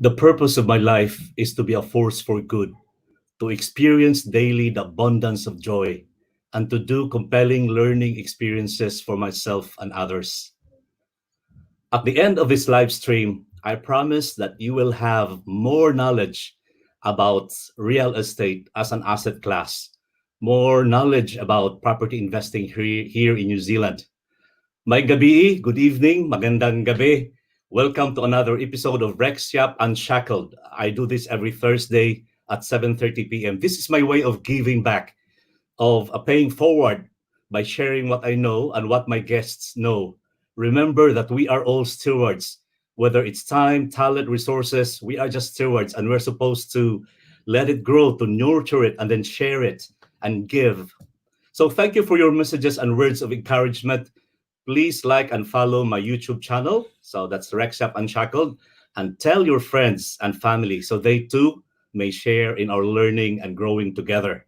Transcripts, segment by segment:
The purpose of my life is to be a force for good, to experience daily the abundance of joy, and to do compelling learning experiences for myself and others. At the end of this live stream, I promise that you will have more knowledge about real estate as an asset class, more knowledge about property investing here in New Zealand. May gabi, good evening, magandang gabi. Welcome to another episode of Rex Yap Unshackled. I do this every Thursday at 7:30 p.m. This is my way of giving back, of paying forward by sharing what I know and what my guests know. Remember that we are all stewards, whether it's time, talent, resources, we are just stewards and we're supposed to let it grow, to nurture it, and then share it and give. So thank you for your messages and words of encouragement. Please like and follow my YouTube channel. So that's Rex Yap Unshackled. And tell your friends and family so they too may share in our learning and growing together.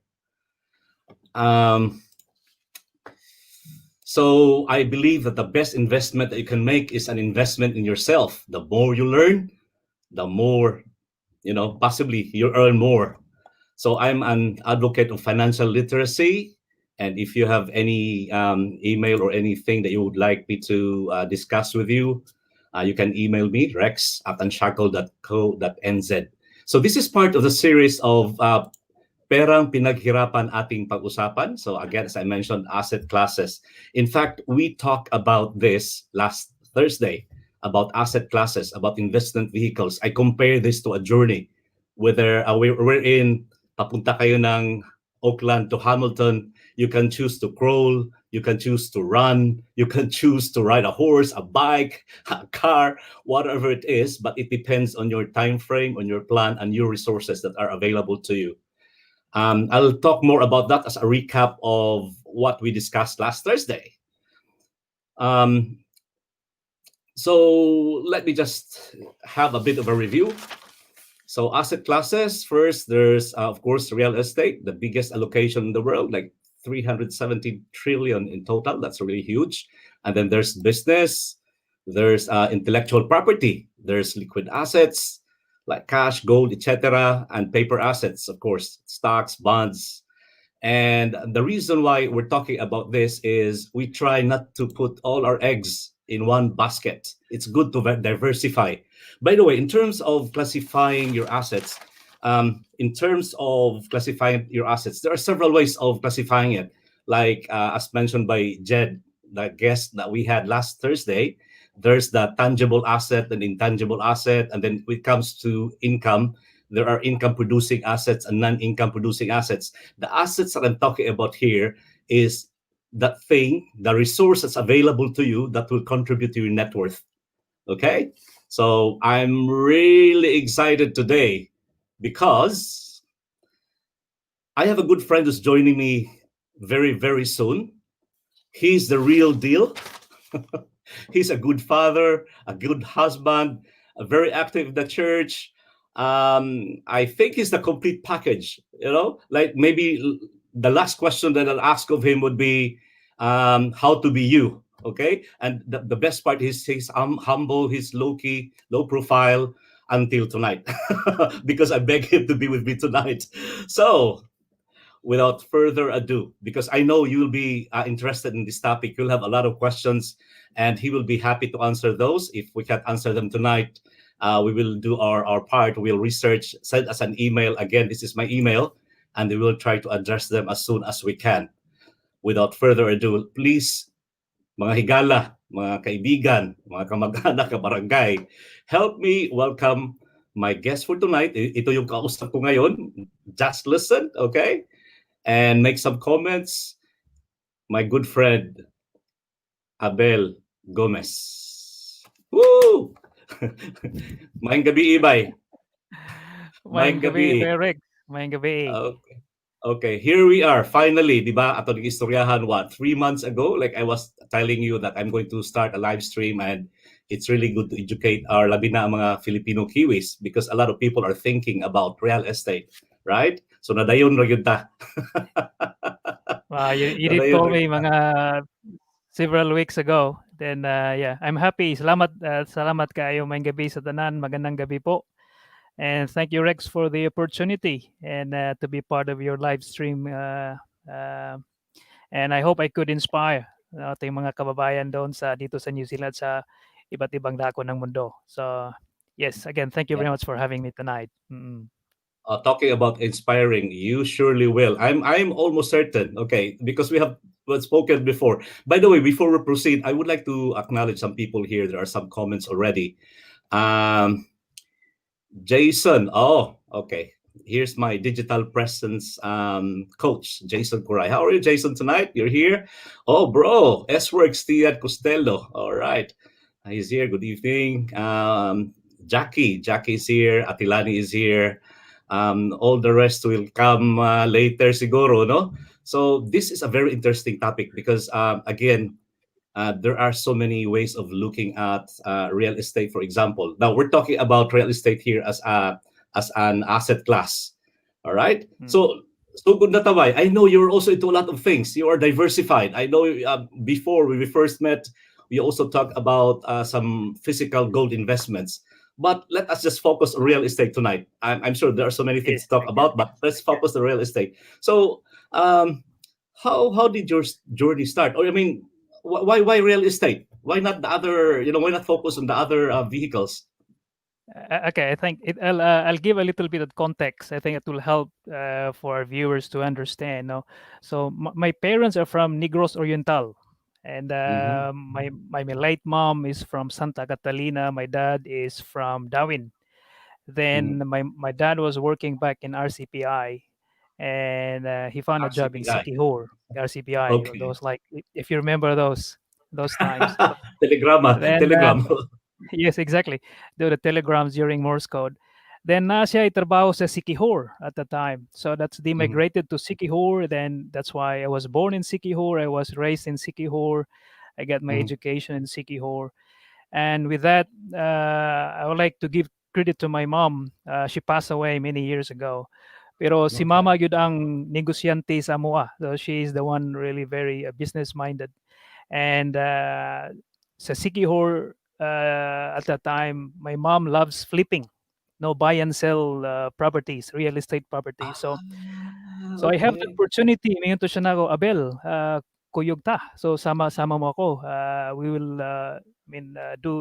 So I believe that the best investment that you can make is an investment in yourself. The more you learn, the more, possibly you earn more. So I'm an advocate of financial literacy. And if you have any email or anything that you would like me to discuss with you, you can email me, rex@unshackled.co.nz. So this is part of the series of PERANG, PINAGHIRAPAN, ATING PAGUSAPAN. So again, as I mentioned, asset classes. In fact, we talked about this last Thursday, about asset classes, about investment vehicles. I compare this to a journey, whether we're in, papunta kayo ng Auckland to Hamilton, you can choose to crawl, you can choose to run, you can choose to ride a horse, a bike, a car, whatever it is, but it depends on your time frame, on your plan, and your resources that are available to you. I'll talk more about that as a recap of what we discussed last Thursday. So let me just have a bit of a review. So asset classes, first, there's, of course, real estate, the biggest allocation in the world, like 370 trillion in total. That's really huge. And then there's business, there's intellectual property, there's liquid assets, like cash, gold, etc., and paper assets, of course, stocks, bonds. And the reason why we're talking about this is we try not to put all our eggs in one basket. It's good to diversify. By the way, in terms of classifying your assets, there are several ways of classifying it. Like as mentioned by Jed, the guest that we had last Thursday, there's the tangible asset and intangible asset. And then when it comes to income, there are income producing assets and non-income producing assets. The assets that I'm talking about here is that thing, the resource that's available to you that will contribute to your net worth. Okay? So I'm really excited today because I have a good friend who's joining me very, very soon. He's the real deal. He's a good father, a good husband, very active in the church. I think he's the complete package, like maybe the last question that I'll ask of him would be how to be you, okay? And the best part is he's humble, he's low-key, low profile until tonight because I beg him to be with me tonight. So without further ado, because I know you'll be interested in this topic, you'll have a lot of questions and he will be happy to answer those. If we can't answer them tonight, we will do our part. We'll research, send us an email. Again, this is my email, and we will try to address them as soon as we can. Without further ado, please, mga higala, mga kaibigan, mga kamag-anak, kabarangay, help me welcome my guest for tonight. Ito yung kausap ko ngayon. Just listen, okay? And make some comments. My good friend, Abel Gomez. Woo! Maayong gabi, Ibay. Maayong gabi, Derek. Maayong gabi. Okay, here we are. Finally, di ba? Ato nag-istoryahan, 3 months ago? Like I was telling you that I'm going to start a live stream and it's really good to educate our labi na mga Filipino Kiwis because a lot of people are thinking about real estate, right? So nadayon ra gyud ta. You did call me mga several weeks ago. Then yeah, I'm happy. Salamat kayo maayong gabi sa tanan. Magandang gabi po. And thank you, Rex, for the opportunity and to be part of your live stream. Uh, and I hope I could inspire ating mga kababayan doon dito sa New Zealand sa iba't ibang dako ng mundo. So, yes, again, thank you Yeah. very much for having me tonight. Mm. Talking about inspiring, you surely will. I'm almost certain. Okay, because we have spoken before. By the way, before we proceed, I would like to acknowledge some people here. There are some comments already. Um, Jason. Oh, okay. Here's my digital presence coach, Jason Kurai. How are you, Jason, tonight? You're here? Oh, bro. S-Works, Tiad Costello. All right. He's here. Good evening. Jackie's here. Atilani is here. All the rest will come later, siguro, no? So this is a very interesting topic because, again, there are so many ways of looking at real estate. For example, now we're talking about real estate here as an asset class. All right. Mm. So good na tabay. I know you're also into a lot of things. You are diversified. I know before we first met, we also talked about some physical gold investments. But let us just focus on real estate tonight. I'm sure there are so many things Yes, to talk thank you. about, but let's focus on real estate. So, um, how did your journey start? Or I mean, why real estate? Why not the other? Why not focus on the other vehicles? Okay, I think I'll give a little bit of context. I think it will help for our viewers to understand. No, so my parents are from Negros Oriental, and Mm-hmm. my late mom is from Santa Catalina. My dad is from Darwin. Mm-hmm. Then my dad was working back in RCPI, and he found a job in RCPI. Sikihor. RCPI, Okay. those like if you remember those times. Telegrama. Then Telegram. yes, exactly. The telegrams during Morse code. Then na siya itrabaho sa Sikihor at the time. So that's they Mm-hmm. migrated to Sikihor. Then that's why I was born in Sikihor. I was raised in Sikihor. I got my Mm-hmm. education in Sikihor. And with that, I would like to give credit to my mom. She passed away many years ago. Pero si Okay. mama yun ang negosyante sa mua. So she is the one really very business minded. And sa Sikihor, at that time, my mom loves flipping, no buy and sell properties, real estate properties. So I have the Okay. opportunity. Ngayon to siya na ako, Abel, kuyog ta. So sama-sama mo ako. We will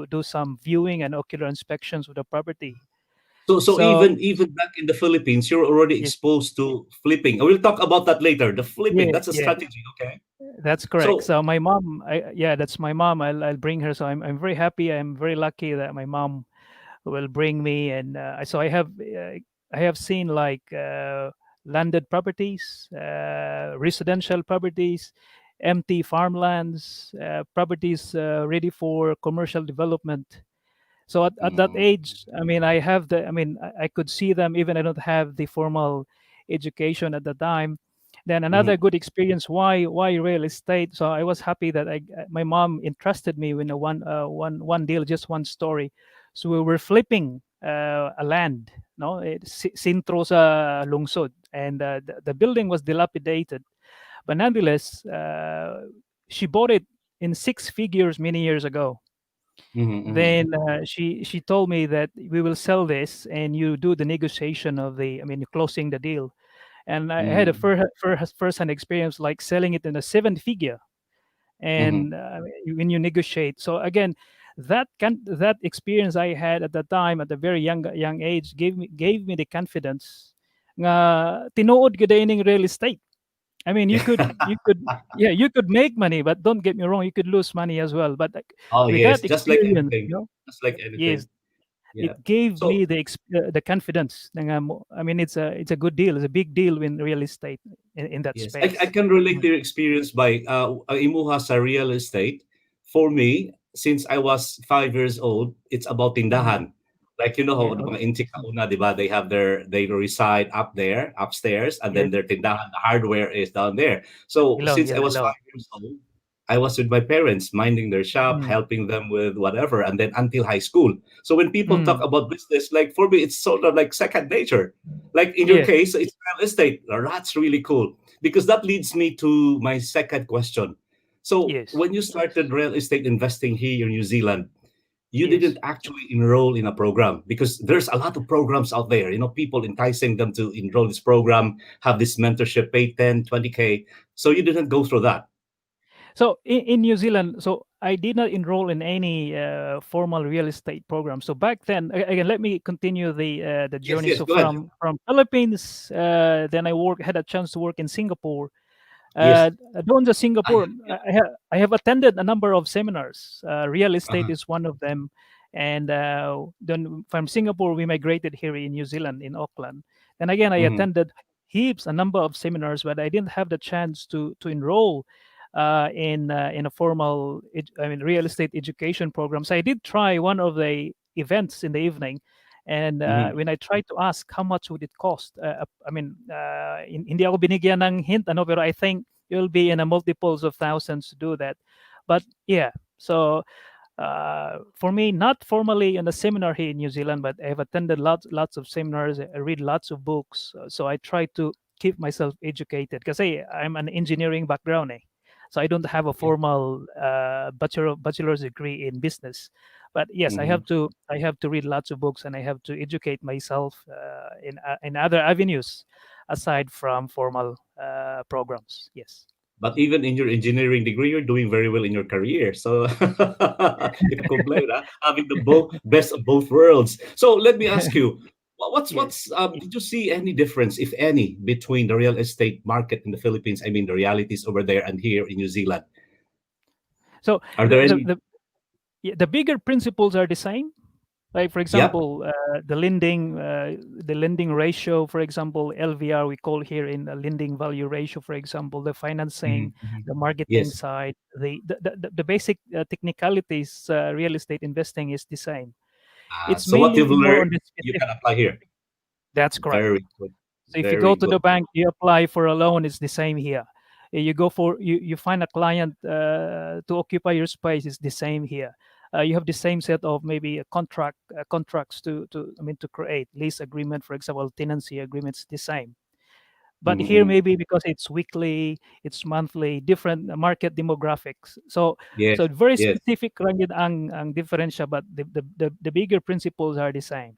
do some viewing and ocular inspections of the property. So So even back in the Philippines, you're already yes, exposed to flipping. We'll talk about that later. The flipping, yes, that's a yes, strategy. Okay. that's correct. So So my mom, yeah, that's my mom. I'll bring her. So I'm very happy. I'm very lucky that my mom will bring me, and so I have seen like landed properties, residential properties, empty farmlands, properties ready for commercial development. So at that mm, age, I mean, I could see them even I don't have the formal education at the time. Then another mhm, good experience. Why real estate? So I was happy that my mom entrusted me with one deal, just one story. So we were flipping a land, no, sintro sa lungsod, and the building was dilapidated, but nonetheless, she bought it in six figures many years ago. mhm, mhm, Then she told me that we will sell this and you do the negotiation of closing the deal. And I had a mhm, first-hand experience like selling it in a seven figure. mhm, And when you negotiate, so again, that experience I had at the time at a very young age gave me the confidence nga tinuod gid ining real estate. I mean, you could make money, but don't get me wrong, you could lose money as well. But like, Oh, with yes, that just like experience, anything. Just like yes, anything. it Yeah. gave So, me the confidence. Na nga I mean, it's a good deal. It's a big deal in real estate in that yes, I space. can relate Mm, to your experience by ang imuha sa real estate. For me, since I was 5 years old, it's about mm, tindahan. Like how yeah, the oh, mga inti kauna, di ba? They reside up there, upstairs, and then yes, their tindahan, the hardware is down there. So ilong, since I yeah, was ilong. 5 years old, I was with my parents, minding their shop, Mm, helping them with whatever, and then until high school. So when people talk mm, about business, like for me, it's sort of like second nature. Like in your yes, case, it's real estate. That's really cool because that leads me to my second question. So yes. when you started real estate investing here in New Zealand, you didn't Yes. actually enroll in a program because there's a lot of programs out there, people enticing them to enroll this program, have this mentorship, pay 10, 20K. So you didn't go through that. So in New Zealand, so I did not enroll in any formal real estate program. So back then, again, let me continue the Yes, journey. yes, So go ahead. from Philippines, then I had a chance to work in Singapore. Yes. Doon sa Singapore, Yeah. I have attended a number of seminars. Real estate Uh-huh. is one of them. And then from Singapore, we migrated here in New Zealand, in Auckland. And again, I Hmm. attended heaps, a number of seminars, but I didn't have the chance to enroll in a formal, I mean, real estate education program. So I did try one of the events in the evening, and Hmm. when I tried to ask how much would it cost, I mean, hindi ako binigyan ng hint, ano, pero I think you'll be in a multiples of thousands to do that. But yeah, so for me, not formally in a seminar here in New Zealand, but I've attended lots of seminars. I read lots of books, so I try to keep myself educated because hey, I'm an engineering background, so I don't have a formal bachelor's degree in business. But yes, Hmm. I have to read lots of books and I have to educate myself in other avenues aside from formal programs. Yes. But even in your engineering degree, you're doing very well in your career. So you can complain, huh? Having the best of both worlds. So let me ask you, Yes. did you see any difference, if any, between the real estate market in the Philippines? I mean, the realities over there and here in New Zealand. So Are the there the, any? the yeah, the bigger principles are the same. Like for Yep. example, the lending ratio, for example, LVR we call here in the lending value ratio, for example, the financing, Mhm, mhm. the marketing Yes. side, the basic technicalities, real estate investing is the same. It's So what mainly you've more on learned, the you specific. can apply here. That's correct. Very good. So if you Very go to the good. bank, you apply for a loan, it's the same here. You go for you find a client to occupy your space, it's the same here. You have the same set of maybe a contracts to I mean to create lease agreement, for example, tenancy agreements, the same. But Mhm, here mhm. maybe because it's weekly, it's monthly, different market demographics. So Yes. very Yes. specific lang yun ang diferensya, but the bigger principles are the same.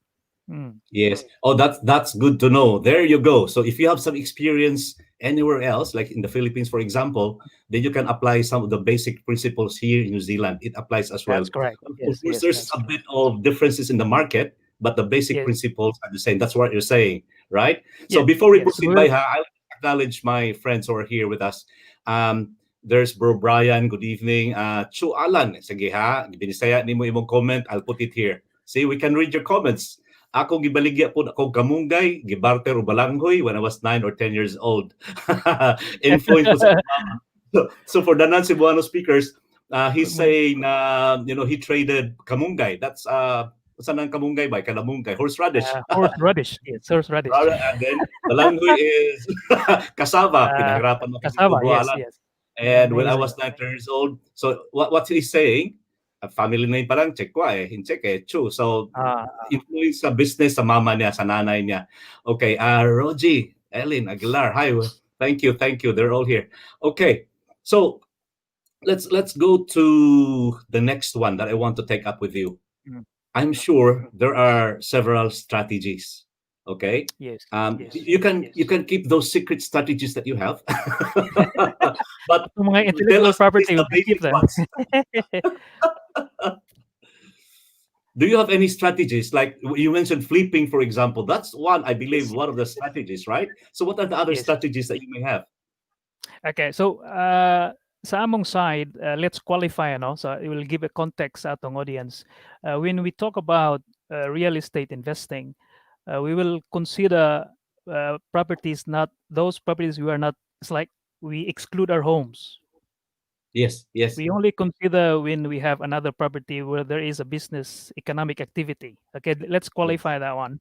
Mm. Yes. Oh, that's good to know. There you go. So if you have some experience anywhere else, like in the Philippines, for example, then you can apply some of the basic principles here in New Zealand. It applies as well. That's correct. Of Yes, course, yes, there's that's a correct. bit of differences in the market, but the basic Yes, principles are the same. That's what you're saying, right? So yes, before we yes. proceed, by I'll acknowledge my friends who are here with us. There's Bro Brian. Good evening. Chu Alan. Sige ha. Binisaya ni mo imong comment. I'll put it here. See, we can read your comments. Ako gibaligya po ako kamunggay, gibarter o balanghoy when I was 9 or 10 years old. Influence po sa mama. So for the non-Cebuano speakers, he's saying he traded kamunggay. That's saan ang kamunggay ba? Kalamunggay, horseradish. Horseradish. Yes, horseradish. And then balanghoy is kasama. Uh, Pinahirapan mo kasi ko cassava. Yes, buhalan. yes. And when I Amazing. was 9 years old, so what he's saying, a family name pa lang, check ko hincheck Chu. So, Uh, influence sa business sa mama niya, sa nanay niya. Okay, Rogie, Ellen, Aguilar, hi. Thank you. They're all here. Okay, so let's go to the next one that I want to take up with you. mm, I'm sure there are several strategies. Okay, yes, yes. you can keep those secret strategies that you have, but Yung mga tell intellectual us at least property, we the can keep basic them. ones. Do you have any strategies like you mentioned flipping, for example? That's one, I believe, Yes, one of the strategies, right? So, what are the other yes. strategies that you may have? Okay, so sa among side, let's qualify, no? So it will give a context sa atong audience. When we talk about real estate investing, we will consider properties, not those properties we are not. It's like we exclude our homes. Yes, yes. We only consider when we have another property where there is a business economic activity. Okay, let's Yes, qualify that one.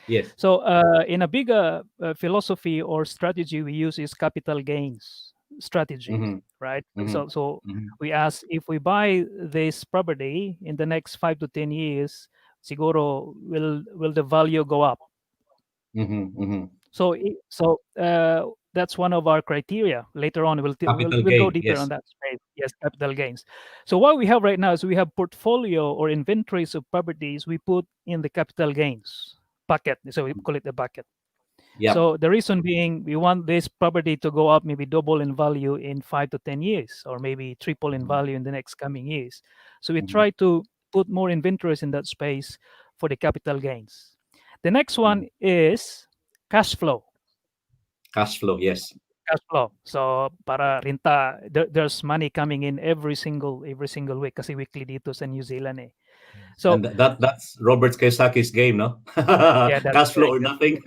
yes. So, in a bigger philosophy or strategy we use is capital gains strategy, Mm-hmm, right? mm-hmm, So mm-hmm, we ask if we buy this property in the next 5 to 10 years, siguro will the value go up? mm-hmm, mm-hmm. So that's one of our criteria. Later on, Capital we'll go gain, deeper on yes. that space. Yes, capital gains. So what we have right now is we have portfolio or inventories of properties we put in the capital gains bucket. So we call it the bucket. Yep. So the reason being, we want this property to go up, maybe double in value in 5 to 10 years, or maybe triple in Mhm. value in the next coming years. So we Mhm. try to put more inventories in that space for the capital gains. The next Mhm. one is cash flow. Cash flow, yes. Cash flow. So para rinta, there's money coming in every single week kasi weekly dito sa New Zealand eh. So And that's Robert Kiyosaki's game, no? yeah, that's Cash flow correct. or That's nothing.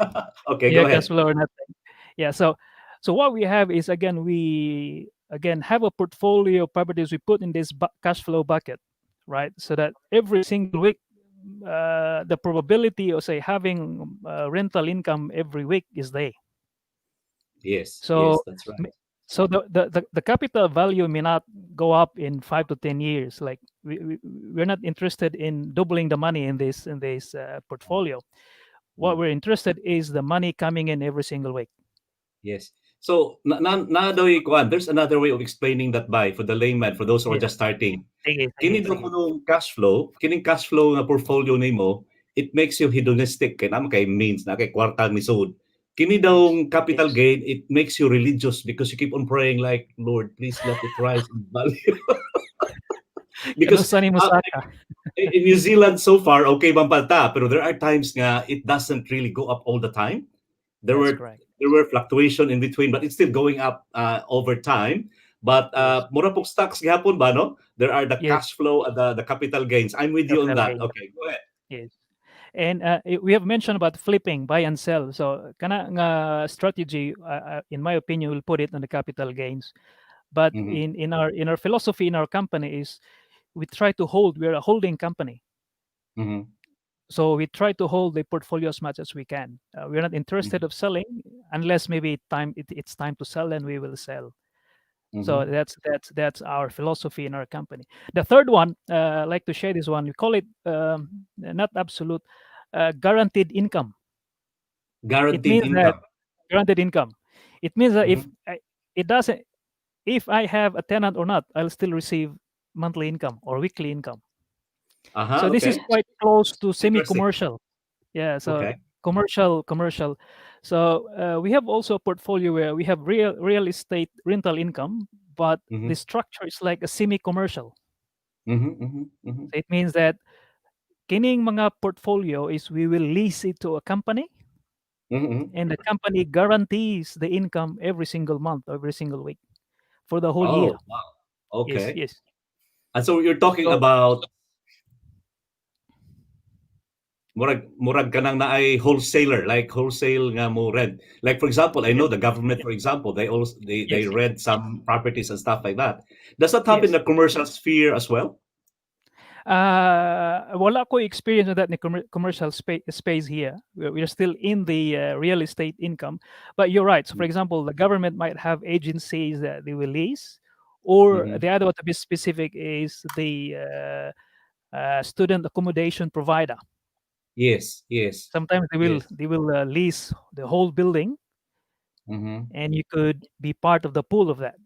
Okay, yeah, go cash ahead. flow or nothing. Yeah. So what we have is, again, we again have a portfolio of properties we put in this cash flow bucket, right? So that every single week, the probability of, say, having rental income every week is there. Yes, yes, So that's right. m- so the capital value may not go up in 5 to 10 years. Like we're not interested in doubling the money in this portfolio. What Mm. we're interested is the money coming in every single week. Yes. So there's another way of explaining that by for the layman, for those who are Yeah. just starting. Sige, Kini sige, daw sige. kunong kining cash flow nga portfolio nimo, it makes you hedonistic kay naman kay means na kay kwarta ni sud. Kini daw Yes. capital Yes. gain, it makes you religious because you keep on praying like, Lord, please let it rise in value. Because Kanusa ni Musaka. in New Zealand so far, okay bang palta, pero there are times nga it doesn't really go up all the time. There That's were correct. there were fluctuation in between, but it's still going up over time. But Yes. mura pong stocks gihapon ba, no? There are the Yes. cash flow, the capital gains. I'm with you on Capital that. gain. Okay, go ahead. Yes. And we have mentioned about flipping, buy and sell. So kana nga strategy, in my opinion, will put it on the capital gains. But Mhm, in our philosophy in our company is we try to hold. We're a holding company. mhm, So we try to hold the portfolio as much as we can. We're not interested mhm, of selling unless maybe it's time to sell, and we will sell. So mhm. that's our philosophy in our company. The third one, I like to share this one. We call it not absolute, guaranteed income. It Guaranteed means that income. guaranteed income. It means that Mhm. it doesn't, if I have a tenant or not, I'll still receive monthly income or weekly income. So this is Okay. quite close to Interesting. semi-commercial. Yeah, so Okay. commercial. So we have also a portfolio where we have real estate rental income, but the Mhm, structure is like a semi-commercial. mhm, mhm, mhm, So it means that kining mga portfolio is we will lease it to a company, mhm, mhm. and the company guarantees the income every single month, every single week for the whole year. Oh, wow. Yes, Okay. yes. And so you're talking So about murag ka nang naay wholesaler, like wholesale nga mo rent. Like for example, I yes, know the government, for example, they also they yes, rent some properties and stuff like that. Does that happen in yes. the commercial sphere as well? Wala ko experience with that in commercial space here. We're still in the real estate income, but you're right. So, for example, the government might have agencies that they will lease, or Mm-hmm. the other one to be specific is the student accommodation provider. Yes, yes, Sometimes yes. they will lease the whole building, Mm-hmm. and you could be part of the pool of that.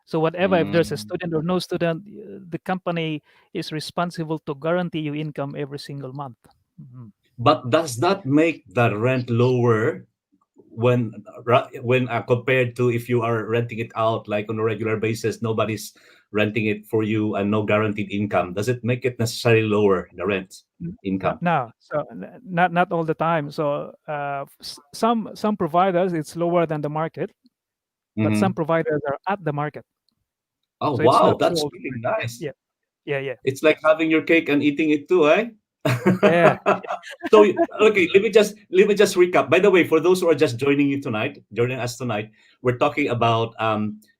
So whatever, if there's a Mm. student or no student, the company is responsible to guarantee you income every single month. Mhm. But does that make the rent lower when compared to if you are renting it out like on a regular basis, nobody's renting it for you and no guaranteed income? Does it make it necessarily lower the rent income? No, so not all the time. So some providers it's lower than the market, but some Mm-hmm. providers are at the market. Oh, So it's wow, not true that's all the really time. nice. Yeah, yeah, yeah, It's like having your cake and eating it too, eh? yeah. So okay, let me just recap. By the way, for those who are just joining us tonight, we're talking about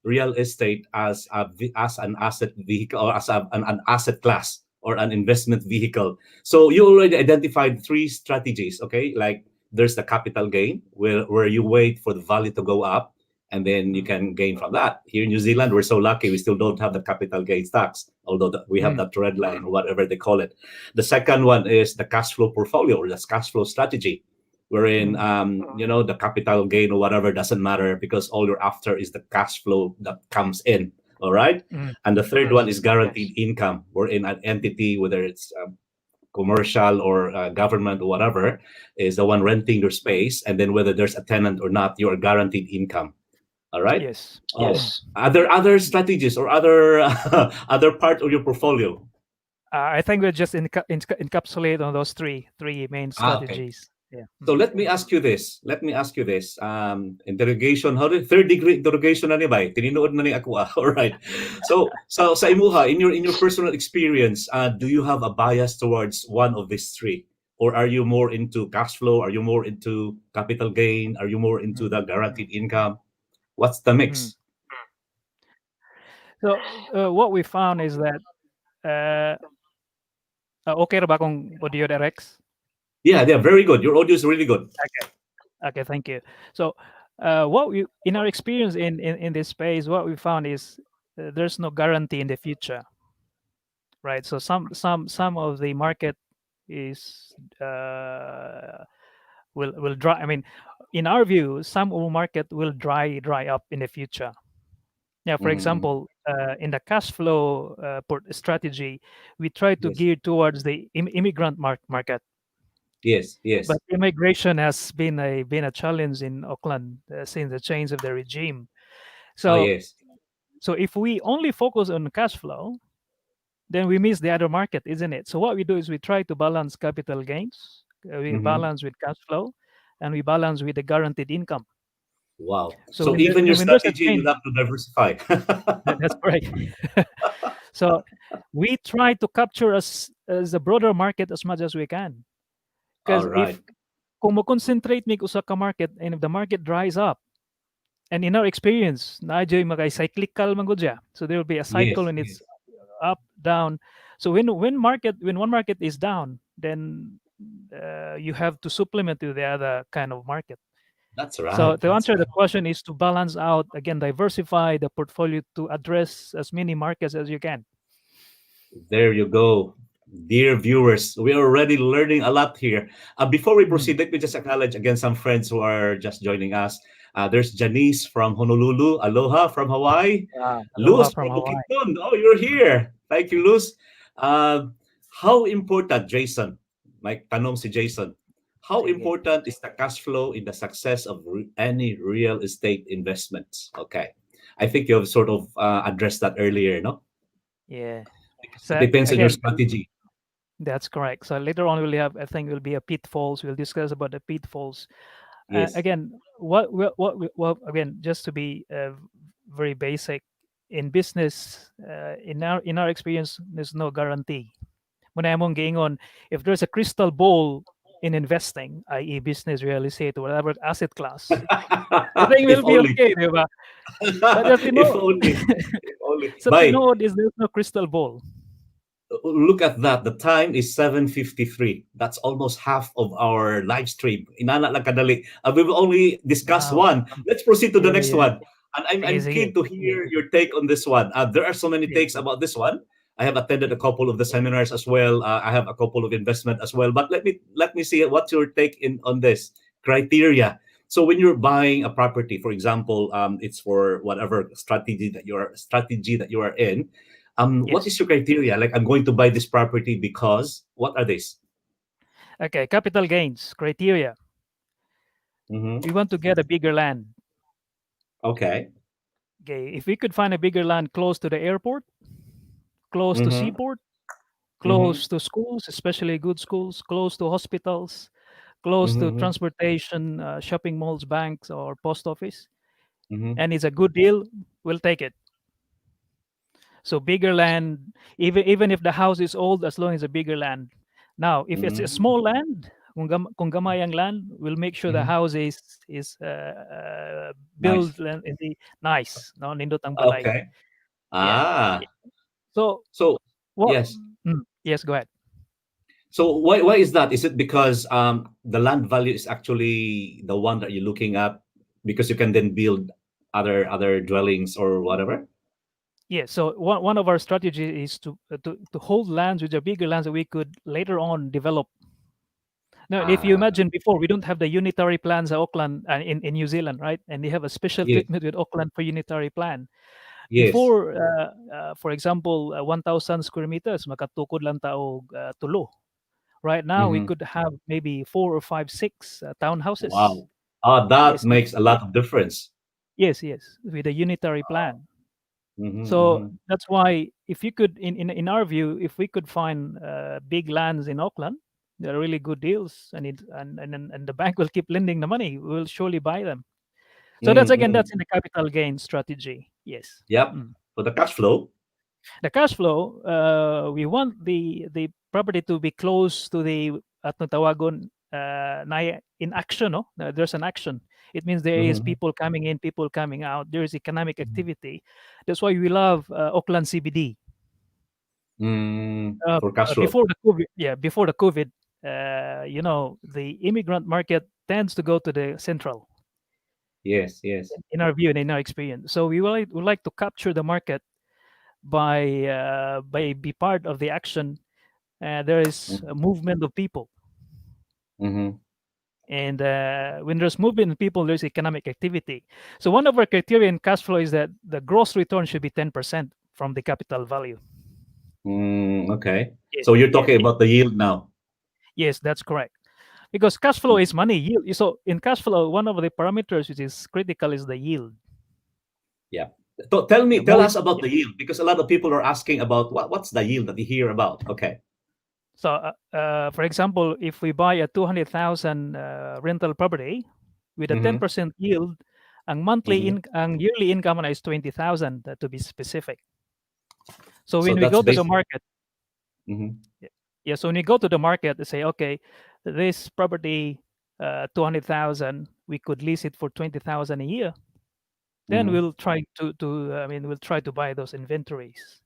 real estate as as an asset vehicle or as an asset class or an investment vehicle. So you already identified three strategies. Okay, like there's the capital gain where you wait for the value to go up and then you Mm, can gain from that. Here in New Zealand, we're so lucky we still don't have the capital gains tax, although we have mm, that red line or whatever they call it. The second one is the cash flow portfolio or the cash flow strategy, wherein Mm. the capital gain or whatever doesn't matter because all you're after is the cash flow that comes in. All right. Mm. And the third one Yes. is guaranteed income, wherein an entity, whether it's commercial or government or whatever, is the one renting your space, and then whether there's a tenant or not, you are guaranteed income. All right. Yes. Oh, yes. Other strategies or other other part of your portfolio? I think we'll just encapsulate on those three main Okay. strategies. Yeah. So let me ask you this. Let me ask you this. Interrogation, third degree interrogation na ni bay. Tininood na ni ako. All right. So sa imuha, in your personal experience, do you have a bias towards one of these three? Or are you more into cash flow? Are you more into capital gain? Are you more into the guaranteed income? What's the Mm. mix? So what we found is that uh, okay ra ba kung audio directs? Yeah, they're very good. Your audio is really good. Okay. Okay, thank you. So what we in our experience in this space, what we found is there's no guarantee in the future, right? So some of the market is will dry. I mean, in our view, some of the market will dry up in the future. Yeah, for Mm, example, in the cash flow strategy, we try to yes, gear towards the immigrant market. yes, But yes. immigration has been a challenge in Auckland since the change of the regime. Oh, So yes. so if we only focus on cash flow, then we miss the other market, isn't it? So what we do is we try to balance capital gains, we Mm-hmm. balance with cash flow, and we balance with the guaranteed income. Wow. So So even your when there's a strategy, you change, have to diversify. that's correct. So we try to capture as a broader market as much as we can. All Because right. if kung mo-concentrate mig usa ka market and if the market dries up, and in our experience, naadyo'y cyclical man gud siya. So there will be a cycle Yes, when it's yes. up, down. So when one market is down, then you have to supplement to the other kind of market. That's So right. to That's answer the right. question is to balance out again, diversify the portfolio to address as many markets as you can. There you go. Dear viewers, we're already learning a lot here. Before we Mm. proceed, let me just acknowledge again some friends who are just joining us. There's Janice from Honolulu. Aloha from Hawaii. Aloha Luz from from Hawaii. Bukidnon. Oh, you're here. Thank you, Luz. Uh, how important, Jason? Mike, tanong si Jason. How Sige. important is the cash flow in the success of any real estate investments? Okay. I think you have sort of addressed that earlier, no? Yeah. It So depends on your again, strategy. that's correct. So later on, we'll have, I think, will be a pitfalls. We'll discuss about the pitfalls. Yes. Again, again, just to be very basic in business, in our experience, there's no guarantee. When I'm on giingon, if there's a crystal ball in investing, i.e., business, real estate, or whatever asset class, everything If will be only. okay, di ba? But as you If know, only. If only. sa Bye. tinood is there's no crystal ball. Look at that. The time is 7:53. That's almost half of our live stream. Inana lang kadali. We've only discussed Wow. one. Let's proceed to the Yeah, next yeah. one. And I'm Sige, sige. keen to hear your take on this one. There are so many Yeah. takes about this one. I have attended a couple of the seminars as well. I have a couple of investment as well. But let me see what's your take in on this criteria. So when you're buying a property, for example, it's for whatever strategy that you are in. What Yes. is your criteria? Like, I'm going to buy this property because what are these? Okay, capital gains criteria. Mm-hmm. We want to get a bigger land. Okay. Okay, if we could find a bigger land close to the airport, close to Mm-hmm. seaport, Mm-hmm. close to schools, especially good schools, close to hospitals, close to Mm-hmm. transportation, shopping malls, banks, or post office, Mm-hmm. and it's a good deal, we'll take it. So bigger land, even if the house is old, as long as a bigger land. Now, if it's a Mm-hmm. small land, kung gamay ang land, we'll make sure the Mm-hmm. house is Nice. built in the nice, no, nindot ang balay. Okay. Yeah. Ah. So So what? yes. Yes, go ahead. So why is that? Is it because the land value is actually the one that you're looking at because you can then build other dwellings or whatever? Yeah. So one of our strategies is to hold lands which are bigger lands that we could later on develop. No, and if you Ah, imagine before, we don't have the unitary plans at Auckland in New Zealand, right? And they have a special yes, treatment with Auckland for unitary plan. yes. Before, for example, 1,000 square meters, makatukod lang tao tulo. Right now, we Mm-hmm. could have maybe four or five, six townhouses. Wow. That Yes, makes a lot of difference. yes, with a unitary plan. Mm-hmm, So mm-hmm, that's why if you could, in our view, if we could find big lands in Auckland, they're really good deals, and the bank will keep lending the money. We will surely buy them. So that's again, mm-hmm. that's in the capital gain strategy. Yes. Yep. Mm. For the cash flow. The cash flow, we want the property to be close to the at tawagon in action. No, there's an action. It means there is Mm-hmm. people coming in, people coming out. There is economic activity. That's why we love Auckland CBD. For cash flow. Before the COVID, yeah, before the COVID, the immigrant market tends to go to the central, Yes, yes. in our view and in our experience. So we like to capture the market by be part of the action. There is a movement of people, Mm-hmm. and when there's movement of people, there's economic activity. So one of our criteria in cash flow is that the gross return should be 10% from the capital value. Okay. Yes, So you're yeah, talking about the yield now. yes, that's correct. Because cash flow is money yield. So in cash flow, one of the parameters which is critical is the yield. Yeah. Tell The me, tell more, us about the yield because a lot of people are asking about what's the yield that you hear about. Okay. so for example, if we buy a 200,000 rental property with a Mm-hmm. 10% yield, Mm-hmm. ang yearly income na is 20,000 to be specific. So So when we that's go to the basically. market, Mm-hmm. yeah, so when we go to the market, they say, okay, this property, 200,000, we could lease it for 20,000 a year. Then Mm-hmm. we'll try we'll try to buy those inventories.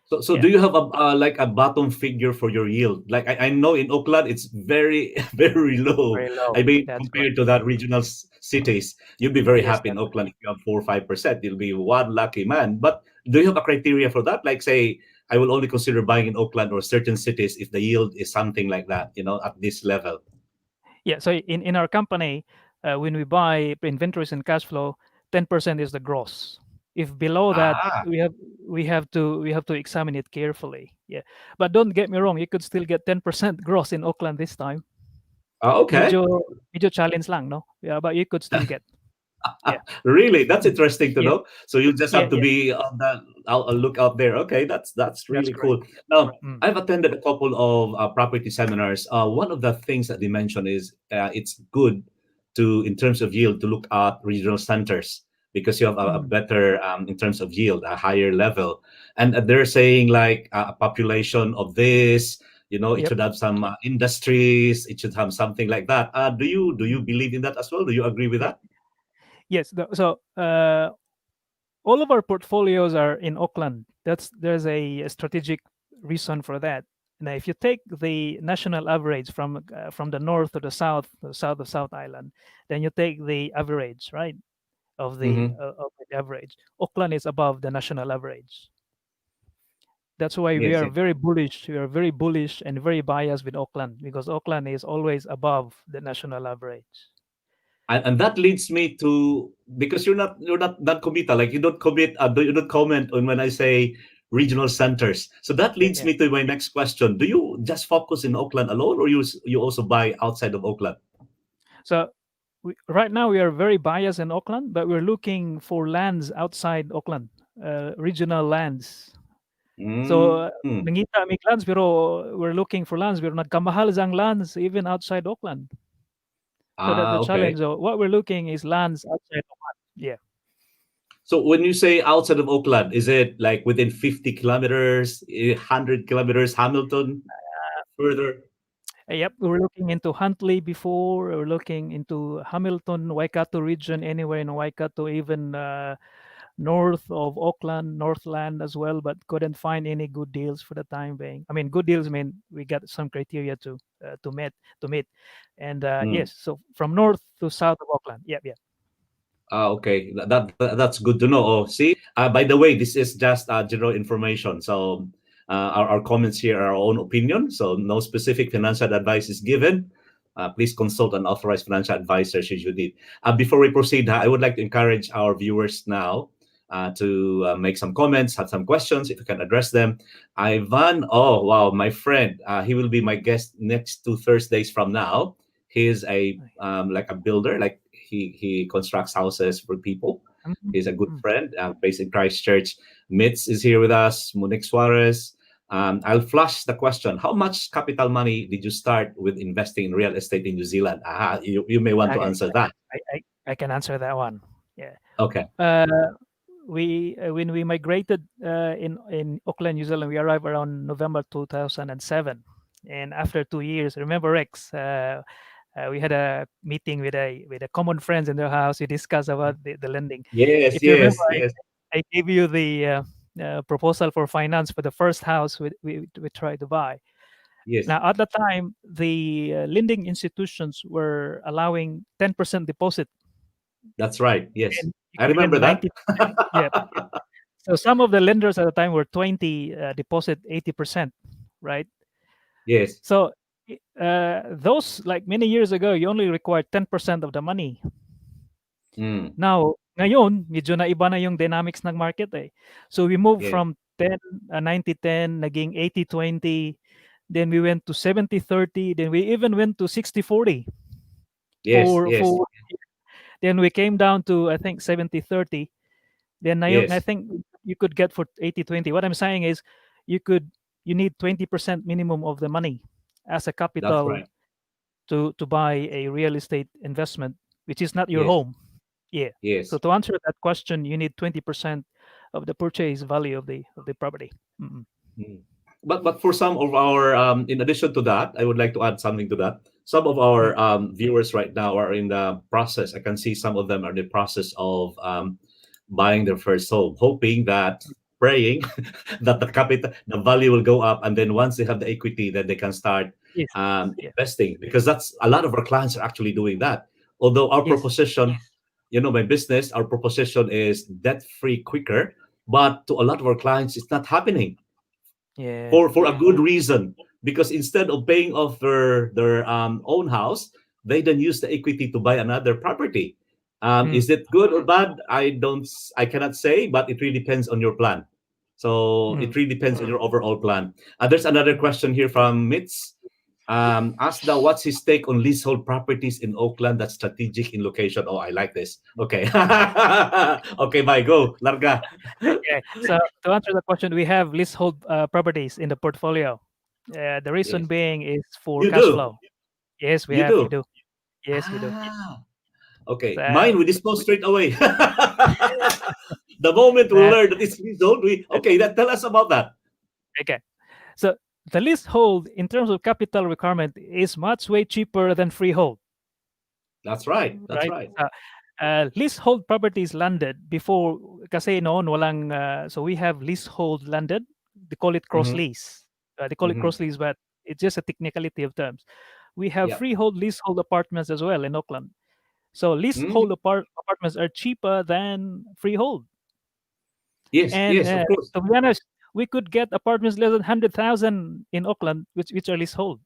So Yeah, do you have a like a bottom figure for your yield? Like I know in Oakland it's very very low. very I low. mean That's correct. compared to that regional cities, you'll be very Yes, happy in Oakland if you have 4 or 5%. You'll be one lucky man. But do you have a criteria for that? Like say I will only consider buying in Oakland or certain cities if the yield is something like that, at this level. yeah. So in our company, when we buy inventories and cash flow, 10% is the gross. If below that, Ah, we have to examine it carefully. Yeah, but don't get me wrong, you could still get 10% gross in Auckland this time. okay. Medyo medyo challenge lang, no? Yeah, but you could still get. Yeah. Really, that's Mm. interesting to Yeah. know. So you just Yeah. have to Yeah. be on that. I'll look out there. Okay, that's That's really correct. cool. Now, Mm. I've attended a couple of property seminars. One of the things that they mention is it's good to, in terms of yield, to look at regional centers because you have a Mm. better, in terms of yield, a higher level. And they're saying like a population of this. It Yep. should have some industries. It should have something like that. Do you Mm. believe in that as well? Do you agree with Yeah. that? Yes. So all of our portfolios are in Auckland. There's a strategic reason for that. Now, if you take the national average from the north to the south of South Island, then you take the average, right, Mm-hmm. of the average. Auckland is above the national average. That's why we Yes, are yes. very bullish. We are very bullish and very biased with Auckland because Auckland is always above the national average. And that leads me to, because you're not non-committal, like you don't comment on when I say regional centers. So that Yeah, leads yeah. me to my next question. Do you just focus in Auckland alone, or you also buy outside of Auckland? So right now we are very biased in Auckland, but we're looking for lands outside Auckland, regional lands. So Mm. nangita aming lands, pero we're looking for lands. Pero nagkamahal ang lands even outside Auckland. So that the Okay. challenge, what we're looking is lands outside Auckland. Yeah. So when you say outside of Auckland, is it like within 50 kilometers, 100 kilometers, Hamilton, further? Yep, we were looking into Huntley before. We were looking into Hamilton, Waikato region, anywhere in Waikato, even north of Auckland, Northland as well, but couldn't find any good deals for the time being. I mean, good deals mean we got some criteria to meet, and Mm. yes, so from north to south of Auckland. Yep, yeah. Okay. That's good to know. Oh, see. By the way, this is just general information. So our comments here are our own opinion. So no specific financial advice is given. please consult an authorized financial advisor should you need. Before we proceed, I would like to encourage our viewers now to make some comments, have some questions, if you can address them. Ivan, oh wow, my friend, he will be my guest next 2 Thursdays from now. He is a like a builder, like he constructs houses for people. He's a good Mm. friend, based in Christchurch. Mitz is here with us. Monique Suarez. I'll flash the question. How much capital money did you start with investing in real estate in New Zealand? You may want to Okay, answer that. I can answer that one. Yeah. Okay. Uh, we when we migrated in Auckland, New Zealand, we arrived around November 2007, and after 2 years, remember Rex, we had a meeting with a common friends in their house. We discussed about the lending. Yes, If you remember, yes, yes, I gave you the proposal for finance for the first house we tried to buy. yes. Now, at the time, the lending institutions were allowing 10% deposit That's right. Yes. and you I could lend remember that. 90%. Yeah. So some of the lenders at the time were 20 deposit 80%, right? Yes. So those like many years ago, you only required 10% of the money. Mm, Now, ngayon, medyo naiba na yung dynamics ng market eh. So we moved yes. from 10, 90-10, naging 80-20, then we went to 70-30, then we even went to 60-40 Yes. Yes. for then we came down to I think 70-30. Then I Yes. think you could get for 80-20. What I'm saying is you need 20% minimum of the money as a That's capital right. to buy a real estate investment, which is not your Yes. home. Yeah. So Yes. to answer that question, you need 20% of the purchase value of the property. Mm-mm. Mm. But for some of our in addition to that, I would like to add something to that. Some of our Mm. viewers right now are in the process. I can see some of them are in the process of buying their first home, hoping that, praying that the value will go up, and then once they have the equity, then they can start Yes. Yeah. investing, because that's a lot of our clients are actually doing that. Although our Yes. proposition, my business, our proposition is debt free quicker, but to a lot of our clients, it's not happening Yeah. for a good reason, because instead of paying off their own house, they then use the equity to buy another property. Mm. Is it good or bad? I cannot say, but it really depends on your plan. So Mm. it really depends on your overall plan. There's another question here from Mitz. Ask the what's his take on leasehold properties in Oakland that's strategic in location. Oh, I like this. Okay. Okay, bye, go larga. Okay. So to answer the question, we have leasehold properties in the portfolio. The reason Yes, being is for you cash do. flow. Yes, we You have. We do. do. Yes, we do. Ah, okay. So, Mine we dispose straight away. The moment we that learn that it's leasehold, we okay. That tell us about that. okay. So the leasehold, in terms of capital requirement, is much way cheaper than freehold, That's right. That's right? right. Leasehold properties landed before, kasi noon walang, so we have leasehold landed. They call it cross Mm-hmm. lease. They call it Mm-hmm. cross lease, but it's just a technicality of terms. We have Yeah. freehold leasehold apartments as well in Auckland. So Mm. leasehold apartments are cheaper than freehold. Yes. And Yes. Of course. to be honest, we could get apartments less than 100,000 in Auckland, which are leasehold,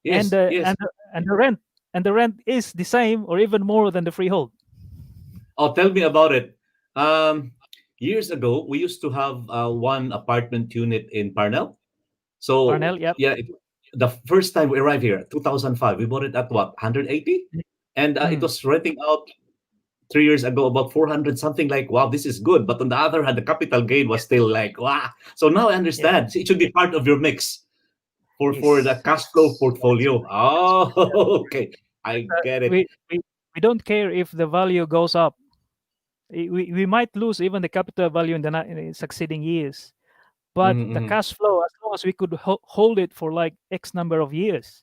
and Yes. Yes. the rent is the same or even more than the freehold. Oh, tell me about it. Um, Years ago, we used to have one apartment unit in Parnell. So Parnell, yep. yeah, the first time we arrived here, 2005, we bought it at what 180, and it Mm, was renting out 3 years ago about 400 something. Like wow, this is good. But on the other hand, the capital gain was still like wow. So now I yeah, understand. It should be part of your mix for the yes. cash flow That's portfolio. right. That's right. Yeah. Oh, okay, I Uh, get it. we, we we don't care if the value goes up. We might lose even the capital value in in the succeeding years, but the Mm-hmm, cash flow, as long as we could hold it for like X number of years,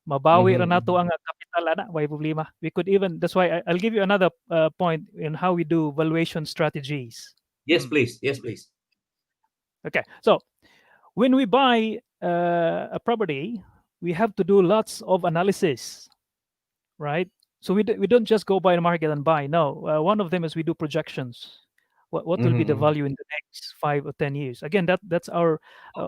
mabawi ra nato mm-hmm. ang capital ana, may problema. We could even, that's why I'll give you another point in how we do valuation strategies. Yes, Mm. please. Yes, please. Okay, so when we buy a property, we have to do lots of analysis, right? So we don't just go by the market and buy. No, one of them is we do projections. What will be the Mm-hmm, value in the next 5 or 10 years? Again, that's our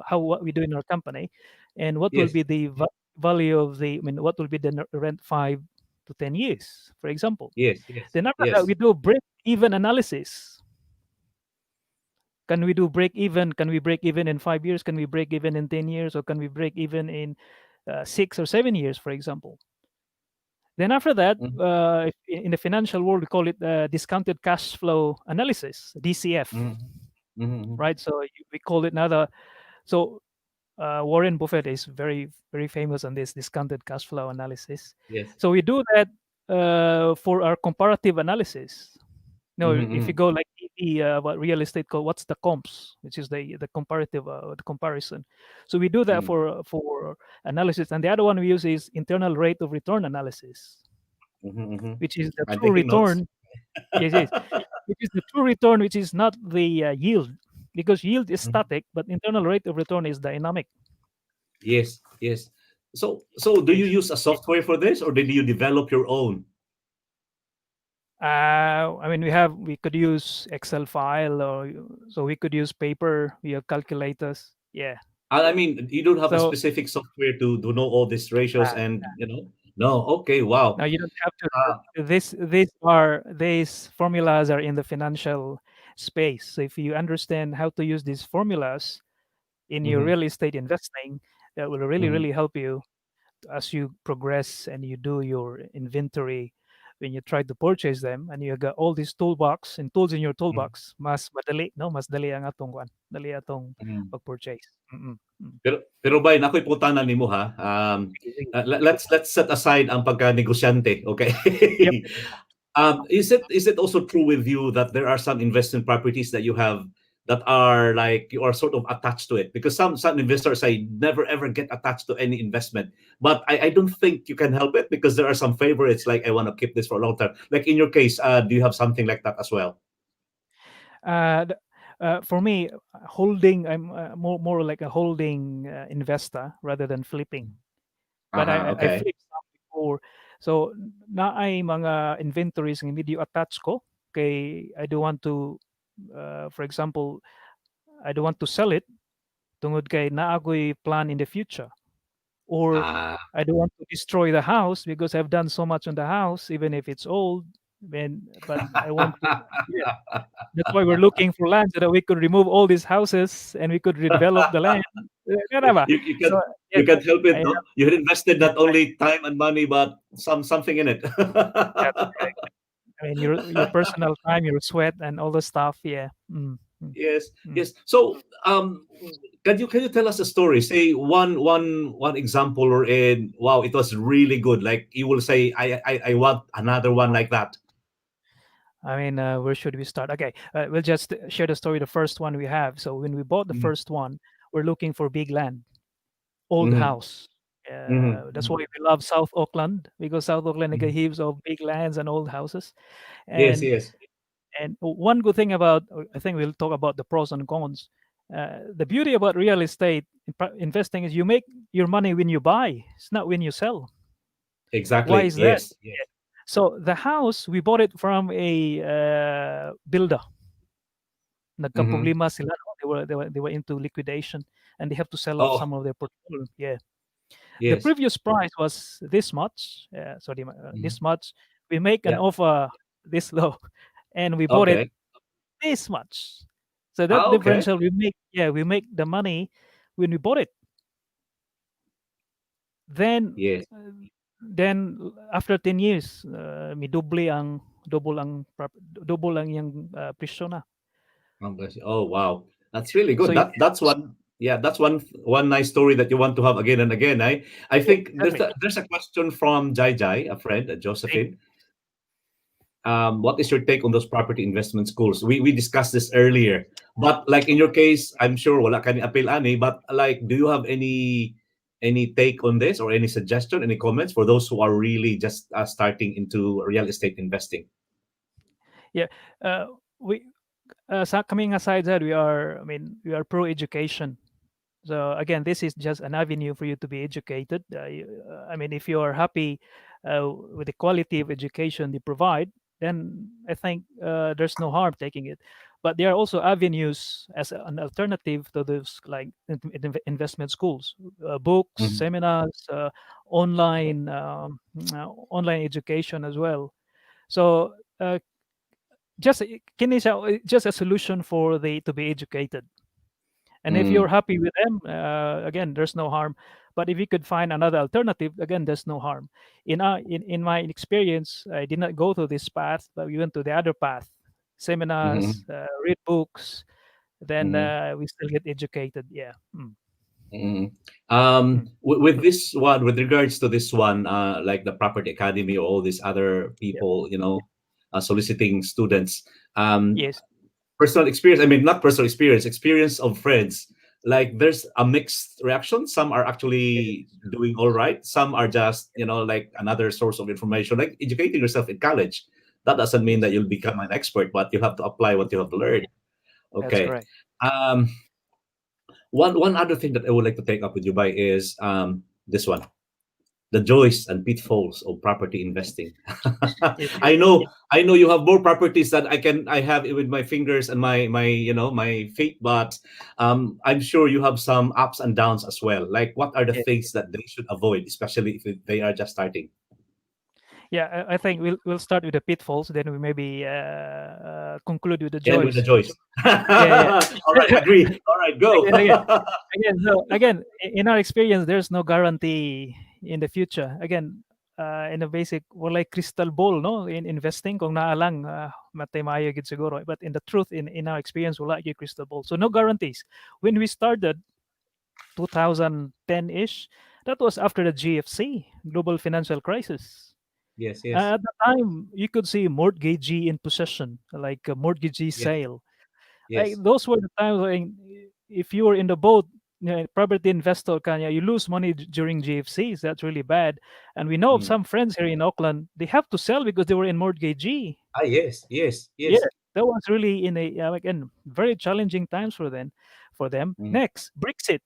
how what we do in our company, and what will yes. be the value of the, I mean, what will be the rent 5 to 10 years, for example. Yes, yes, Then after that, yes. we do break even analysis. Can we do break even? Can we break even in 5 years? Can we break even in 10 years? Or can we break even in 6 or 7 years, for example? Then after that, Mm-hmm, in the financial world, we call it discounted cash flow analysis, DCF, mm-hmm, mm-hmm. right? So we call it another. So Warren Buffett is very, very famous on this discounted cash flow analysis. Yes. So we do that for our comparative analysis. No, Mm-hmm, if you mm-hmm, go like the what real estate called, what's the comps, which is the comparative, the comparison. So we do that for analysis, and the other one we use is internal rate of return analysis, mm-hmm, mm-hmm. which is the I'm true taking notes. return. Yes, yes, which is the true return, which is not the yield, because yield is Mhm. static, but internal rate of return is dynamic. Yes, yes. So do you Which use a software for this, or did you develop your own? I mean, we could use Excel file, or so we could use paper. We have calculators. Yeah. I mean, you don't have a So specific software to know all these ratios, uh, and no. Okay, wow. now you don't have to. Uh, These formulas are in the financial space. So if you understand how to use these formulas in your mhm, real estate investing, that will really mhm, really help you as you progress and you do your inventory. When you try to purchase them and you got all these toolbox and tools in your mhm, toolbox, mas madali, no? Mas dali ang atong kwan. Dali atong mhm. pag-purchase. Mm-mm. Mm. Pero Bayan, ako'y putanan nimo ha. Sige, sige. Let's set aside ang pagka-negosyante, okay? Yep. Is it also true with you that there are some investment properties that you have that are like you are sort of attached to it? Because some investors say never ever get attached to any investment, but I don't think you can help it because there are some favorites like I want to keep this for a long time. Like in your case, do you have something like that as well? th- for me, holding, I'm more like a holding investor rather than flipping. But Uh-huh, I okay. flipped some before. So na ay mga inventories nga medyo attach ko kay I do want to, for example, I don't want to sell it tungod kay naa ko'y plan in the future, or Ah. I don't want to destroy the house because I've done so much on the house even if it's old. But I want to, yeah, that's why we're looking for land so that we could remove all these houses and we could redevelop the land. Ganun ba? you, you So can yes, you can't help it, I no? have, You had invested yes, not only time and money, but something in it. that's correct. I mean, your personal time, your sweat, and all the stuff. Yeah. Mm, mm, Yes, mm. yes. So, can you tell us a story? Say one example, or in wow, it was really good. Like you will say, I want another one like that. I mean, where should we start? Okay, we'll just share the story. The first one we have. So when we bought the Mhm, first one, we're looking for big land, old mhm, house. mhm, That's why mhm. we love South Auckland, because South Auckland has Mhm. heaps of big lands and old houses. Yes, And yes. one good thing about, I think we'll talk about the pros and cons. The beauty about real estate investing is you make your money when you buy. It's not when you sell. Why Exactly. is that? Yes, yes. So the house, we bought it from a builder. Mm-hmm. Nagkaproblema sila, no? They were into liquidation, and they have to sell off Oh, some of their portfolio. Yeah. The yes. previous price was this much. Sorry, Mhm. this much. We make an Yeah. offer this low, and we bought it Okay. this much. So that Okay. differential we make, yeah, we make the money when we bought it. Then, Yes. after 10 years, may double ang yang presyo na. God bless you. Oh, wow. That's really So good. That's one. Yeah, that's one nice story that you want to have again and again. I yes, think there's exactly. a question from Jai Jai, a friend, Thank Josephine. What is your take on those property investment schools? We discussed this earlier, but like in your case, I'm sure wala ka ni appeal ani. But like, do you have any take on this or any suggestion, any comments for those who are really just starting into real estate investing? Yeah, we coming aside that we are, I mean, we are pro education. So again, this is just an avenue for you to be educated. I mean, if you are happy with the quality of education they provide, then I think there's no harm taking it. but there are also avenues as an alternative to those like investment schools, books, Mhm. seminars, online education as well. So just can you say just a solution for the to be educated. And if you're Mm. happy with them, again, there's no harm. But if you could find another alternative, again, there's no harm. In my experience, I did not go to this path, but we went to the other path: seminars, Mhm. read books. Then Mhm. we still get educated. Yeah. Mhm. Mm. With this one, with regards to this one, like the Property Academy or all these other Yeah. people, soliciting students, um, Yes. personal experience. I mean, not personal experience, experience of friends. Like, there's a mixed reaction. Some are Yes. actually doing all right. Some are just, like another source of information, like educating yourself in college. That doesn't mean Yes. that you'll become an expert, but you have to apply what you have learned. That's Okay. correct. Um, one other thing that I would like to take up with you by is this one, the joys and pitfalls of property investing. Yes. Yes. I know you have more properties than I have it with my fingers and my feet, but I'm sure you have some ups and downs as well. Like, what are the Yes. things that they should avoid, especially if they are just starting? Yeah, I think we'll start with the pitfalls, then we maybe conclude with the And with the joys. joys. Yeah, yeah. All right, agree. All right, go. Again, so again, in our experience, there's no guarantee in the future. Again, in a basic, wala crystal ball, no, in investing, kung naalang, matay maayo gid siguro. But in the truth, in our experience, wala gyud crystal ball. So no guarantees. When we started 2010-ish, that was after the GFC, global financial crisis. Yes, yes, At the time, you could see mortgagee in possession, like a mortgagee yes, sale. Like yes. those were the times when if you were in the boat, property investor, kanya, you lose money during GFCs. That's really bad. And we know of Mm. some friends here in Auckland, they have to sell because they were in mortgagee. Ah, yes, yes, Yeah, yes. that was really in a again very challenging times for them. For them. Mm. Next, Brexit.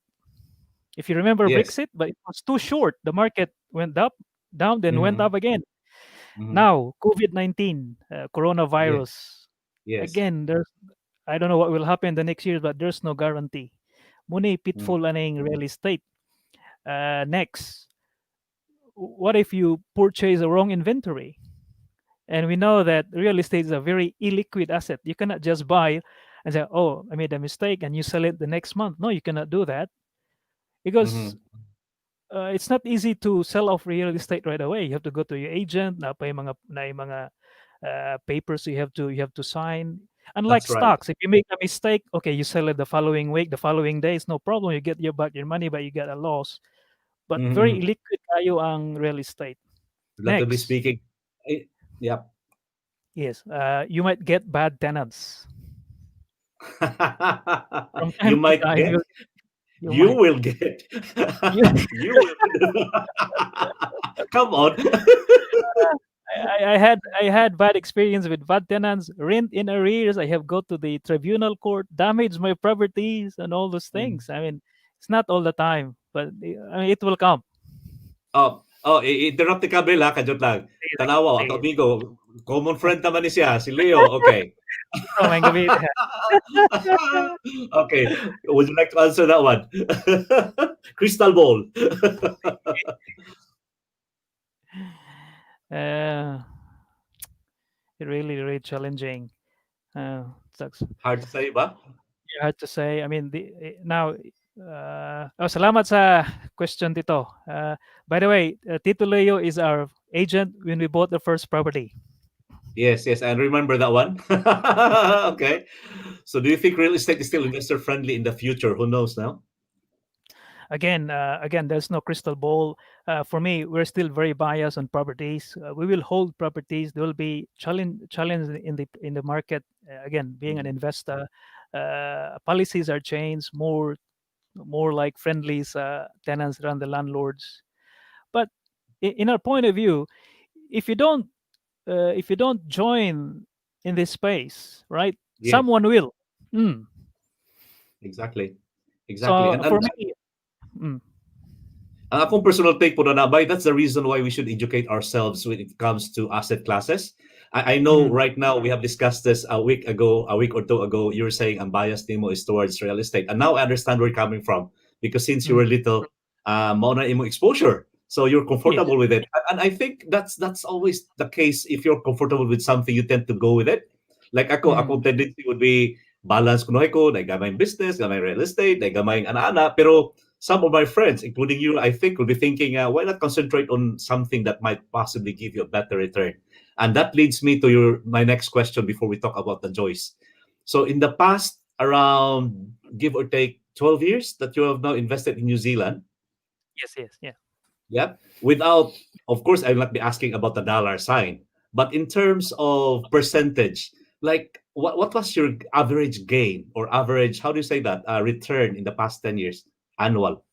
If you remember Yes. Brexit, but it was too short. The market went up, down, then went Mhm, up again. mhm. Now, COVID-19, Yes, coronavirus. yes. Again, there's I don't know what will happen the next year, but there's no guarantee. Muna Mm, pitfall aning real estate. Next, what if you purchase a wrong inventory? And we know that real estate is a very illiquid asset. You cannot just buy and say, "Oh, I made a mistake," and you sell it the next month. No, you cannot do that because mhm, it's not easy to sell off real estate right away. You have to go to your agent. Na yung mga papers you have to sign. Unlike that's right. stocks, if you make a mistake, okay, you sell it the following week, the following days, no problem. You get your back your money, but you get a loss. But Mhm, very mhm. illiquid kayo ang real estate. Relatively Next, speaking, yep. yes, you might get bad tenants from You time to might time. get, You you might. will get, You, you will. Come on. I had bad experience with bad tenants, rent in arrears. I have go to the tribunal court, damage my properties, and all those Mm. things. I mean, it's not all the time, but I mean, it will come. Interrupt ka Bella, kajot lang. Sige, sige, Tanawa, ato sige. amigo, common friend naman ni siya, si Leo. Okay. Oh, may gabi. Okay. Would you like to answer that one? Crystal ball. Uh, really, really challenging. Sucks. Hard to say ba? Hard to say. I mean, now, salamat sa question dito. By the way, Tito Leo is our agent when we bought the first property. Yes, yes, and remember that one. Okay. So do you think real estate is still investor friendly in the future? Who knows now? Again, there's no crystal ball. For me, we're still very biased on properties. We will hold properties. There will be challenge in the market. Again, being an Mm. investor, policies are changed more like friendlies tenants around the landlords. But in our point of view, if you don't join in this space, right? Yes, Someone will. Mm. exactly. Exactly. So And for me, mm, ang akong personal take po na nabay, that's the reason why we should educate ourselves when it comes to asset classes. I know Mm, right now we have discussed this a week ago, a week or two ago. You were saying ang bias nimo is towards real estate, and now I understand where you're coming from because since you mm. were little, mao na imo exposure, so you're Yes. comfortable with it. And I think that's always the case. If you're comfortable with something, you tend to go with it. Like ako Mm, tendency would be balance kunoy ko, gamay business, gamay real estate, gamay ana-ana. Pero some of my friends, including you, I think, will be thinking, why not concentrate on something that might possibly give you a better return? And that leads me to my next question before we talk about the Joyce. So in the past, around give or take 12 years that you have now invested in New Zealand, yes, yes, yeah. yeah, without, of course, I will not be asking about the dollar sign, but in terms of percentage, like what was your average gain or average, how do you say that, return in the past 10 years, annual?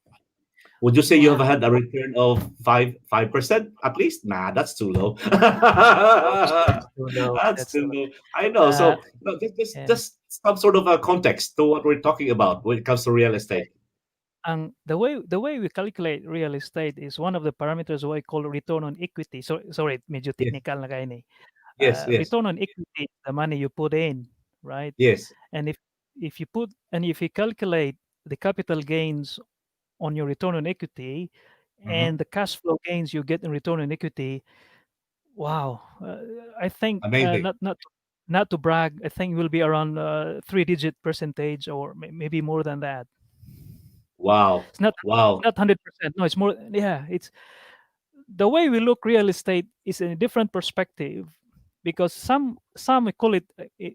Would you say you have Wow. had a return of 5% at least? Nah, that's too low. That's too low. That's That's too too low. low. I know. Uh, So no, yeah. just some sort of a context to what we're talking about when it comes to real estate. The way we calculate real estate is one of the parameters what I call return on equity. So sorry, medyo Yes, technical na kayo ni. yes, yes, Return on equity is the money you put in, right? yes. And if you calculate the capital gains on your return on equity Mhm. and the cash flow gains you get in return on equity, wow, I think Amazing. not to brag, I think it will be around 3-digit percentage or maybe more than that. Wow. It's Wow. not 100%. No, it's more. Yeah, it's the way we look real estate is in a different perspective because some we call it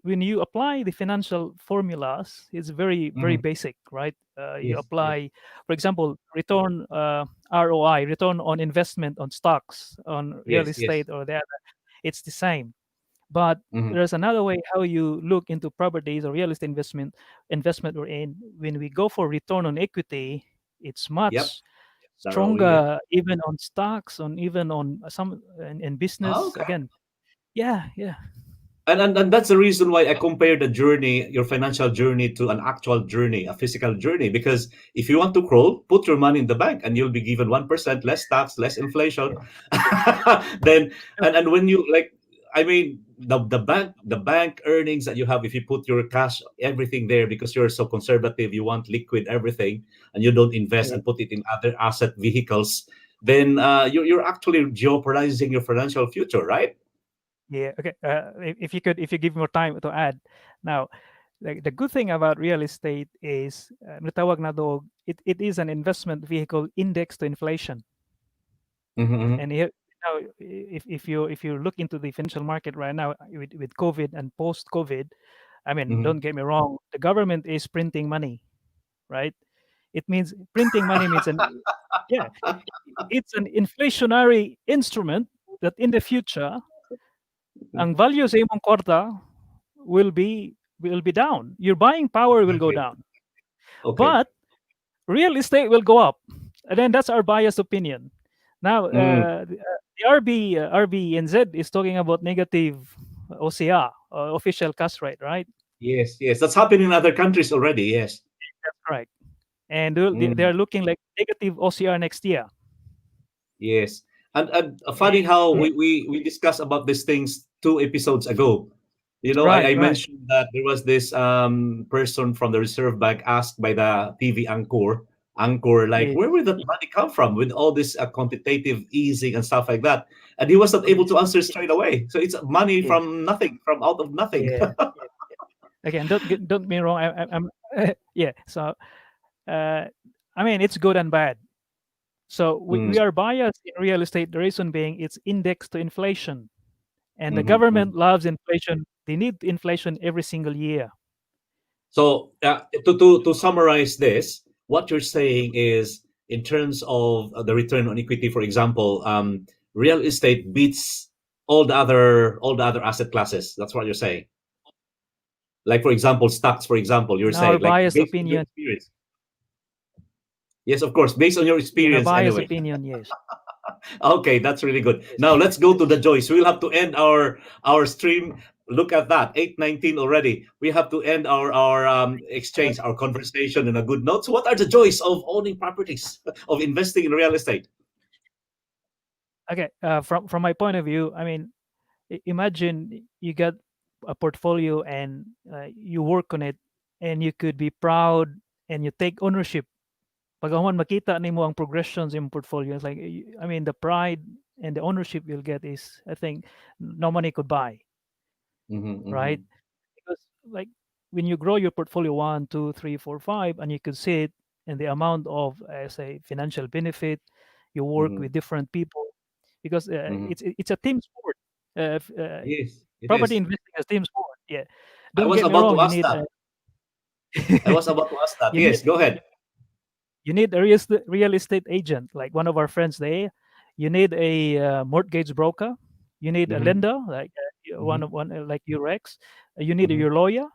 when you apply the financial formulas, it's very Mhm. basic, right? You Yes, yes, apply, for example, return ROI, return on investment on stocks, on real yes, yes. estate, or that. It's the same, but Mhm. there's another way how you look into properties or real estate investment we're in. When we go for return on equity, it's Yep. much The ROE, yeah. stronger even on stocks, on even on some in business Okay. again. Yeah, yeah, And that's the reason why I compare the journey, your financial journey, to an actual journey, a physical journey. Because if you want to crawl, put your money in the bank, and you'll be given 1% less tax, less inflation. yeah. then No, and when you like, I mean, the bank earnings that you have, if you put your cash everything there because you're so conservative, you want liquid everything, and you don't invest yeah, and put it in other asset vehicles, then you're actually jeopardizing your financial future, right? yeah. Okay. If you give more time to add, now the good thing about real estate is natawag na dog, it is an investment vehicle indexed to inflation. Mm-hmm. And here now, if you look into the financial market right now with COVID and post COVID, I mean, Mm-hmm. don't get me wrong, the government is printing money, right? It means printing money means an yeah, it's an inflationary instrument that in the future ang value sa imong kwarta will be down. Your buying power will go Okay. down, Okay. but real estate will go up. And then that's our biased opinion. Now, Mm. the RBNZ is talking about negative OCR, official cash rate, right? Yes, yes. That's happening in other countries already. Yes. That's correct. And they Mm. are looking like negative OCR next year. Yes. And And, funny how yeah, we discussed about these things 2 episodes ago. right, I right. mentioned that there was this person from the Reserve Bank asked by the TV anchor, like, Yes, where will that money come from with all this quantitative easing and stuff like that? And he was not able yes, to answer straight away. So it's money yes, from nothing, from out of nothing. yeah, yeah. Again, don't get me wrong. I'm yeah. So uh, I mean, it's good and bad. So we Mm. are biased in real estate. The reason being it's indexed to inflation, and the Mhm. government loves inflation. They need inflation every single year. So, to summarize this, what you're saying is, in terms of the return on equity, for example, real estate beats all the other asset classes. That's what you're saying. Like, for example, stocks. For example, you're In our saying, like, biased based on your opinion, experience. Yes, of course, based on your in our experience. biased Anyway, opinion, yes. okay, that's really good. Yes. Now let's go to the Joyce. We'll have to end our stream. Look at that, 8:19 already. We have to end our exchange, our conversation in a good note. So, what are the joys of owning properties, of investing in real estate? Okay. From my point of view, I mean, Imagine you got a portfolio and you work on it, and you could be proud and you take ownership. Pag ahuman makita nimo ang progressions in portfolio, it's like I mean the pride and the ownership you'll get is, I think, no money could buy, Mm-hmm, right? mm-hmm, Because like when you grow your portfolio one, two, three, four, five, and you could see it in the amount of, say, financial benefit, you work mm-hmm, with different people, because mm-hmm. it's a team sport. Yes, it Property is. investing is team sport. Yeah, I don't was get me about wrong. to ask that. I was about to ask that. You need Yes, go ahead. you need a real estate agent, like one of our friends. You need a mortgage broker. You need a Mm-hmm, lender, like mm-hmm, one like your ex. You need mm-hmm, your lawyer.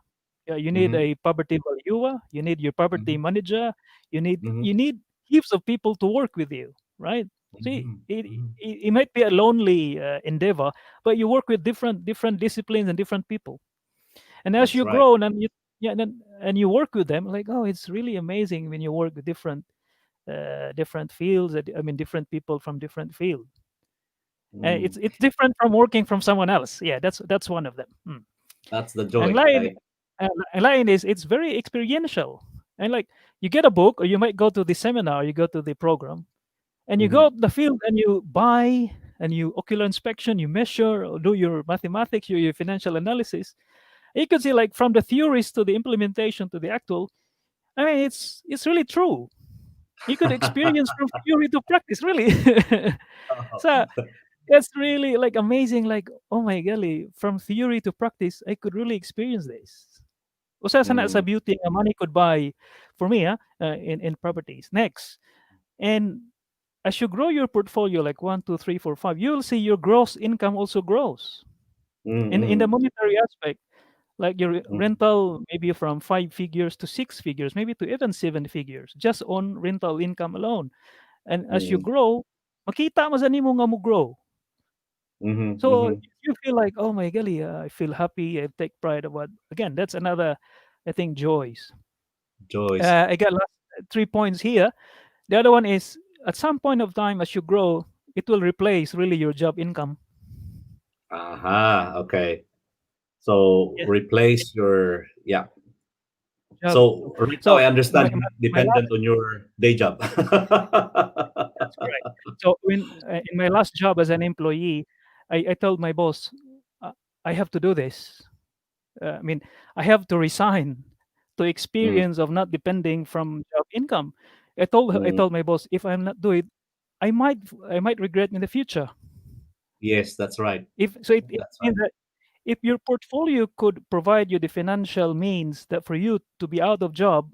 You need mm-hmm, a property valuer. You need your property mm-hmm, manager. mm-hmm, You need heaps of people to work with you, right? See, mm-hmm, mm-hmm. it might be a lonely endeavor, but you work with different disciplines and different people. And as That's you right. grow, and you yeah, and you work with them, like, oh, it's really amazing when you work with different fields. I mean, different people from different fields. Mm. It's different from working from someone else. Yeah, that's one of them. Mm. That's the And joy. line, Like, line is it's very experiential. And like you get a book, or you might go to the seminar, you go to the program, and you go mm-hmm, up the field and you buy and you ocular inspection, you measure or do your mathematics, your financial analysis. You could see like from the theories to the implementation to the actual. I mean, it's really true. You could experience from theory to practice, really. So that's really like amazing. Like, oh my golly, from theory to practice, I could really experience this. Usa sa na sa mm, beauty nga money could buy for me, in properties. Next, and as you grow your portfolio, like one, two, three, four, five, you'll see your gross income also grows. In the mm-hmm, monetary aspect, like your mm-hmm, rental, maybe from 5 figures to 6 figures, maybe to even 7 figures, just on rental income alone. And as you mm-hmm, grow, makita mo sa nimo nga mo grow. mm-hmm, So mm-hmm. you feel like, oh my golly, I feel happy. I take pride about. Again, that's another, I think, joys. Joys. I got last 3 points here. The other one is at some point of time as you grow, it will replace really your job income. Aha. Okay. So Yeah, replace your, yeah. job. So right now So I understand you're my last, dependent on your day job. that's correct. So when in my last job as an employee, I told my boss, uh, I have to do this. I mean, I have to resign to Mm, experience of not depending from job income. I mm, told my boss, if I'm not do it, I might regret in the future. yes, that's right. If so, it That's means right. that if your portfolio could provide you the financial means that for you to be out of job,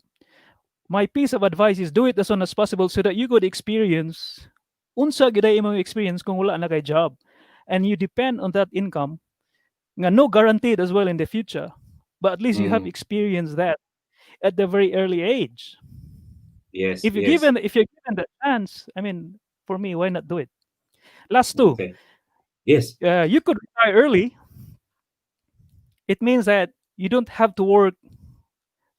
my piece of advice is do it as soon as possible so that you could experience unsa gid ay imong experience kung wala na kay job, and you depend on that income nga no guaranteed as well in the future, but at least you have Mm, experienced that at the very early age. yes, yes. If you're given the chance, I mean, for me, why not do it? Last two, Okay. Yes. you could retire early. It means that you don't have to work,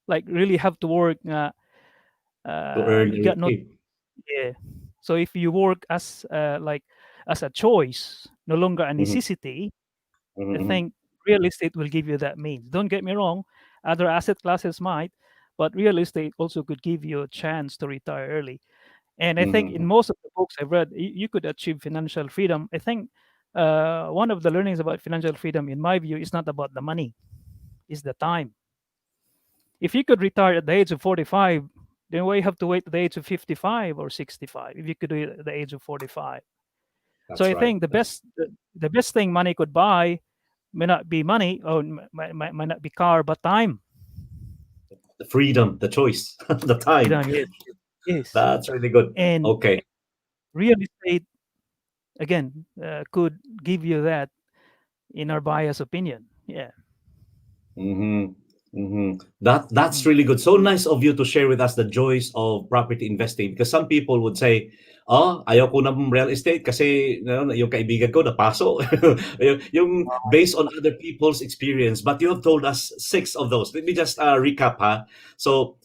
like really have to work. To earn You a got no, receipt. yeah. So if you work as as a choice, no longer a Mm-hmm, necessity, I mm-hmm, think real estate will give you that means. Don't get me wrong, other asset classes might, but real estate also could give you a chance to retire early. And I think mm-hmm, in most of the books I've read, you could achieve financial freedom. I think one of the learnings about financial freedom, in my view, is not about the money, it's the time. If you could retire at the age of 45, then why you have to wait to the age of 55 or 65 if you could do it at the age of 45? So that's I right. think That's the best thing money could buy may not be money, or might not be car, but time. the freedom, the choice, the time. Freedom, yes, yes. That's really good. And Okay. real estate, again, could give you that in our biased opinion. Yeah. Mm-hmm. Mm-hmm. That's Mm. really good. So nice of you to share with us the joys of property investing, because some people would say, "Oh, ayaw ko ng real estate kasi yung kaibigan ko napaso." Yung based on other people's experience, but you have told us six of those. Let me just recap, ha. So,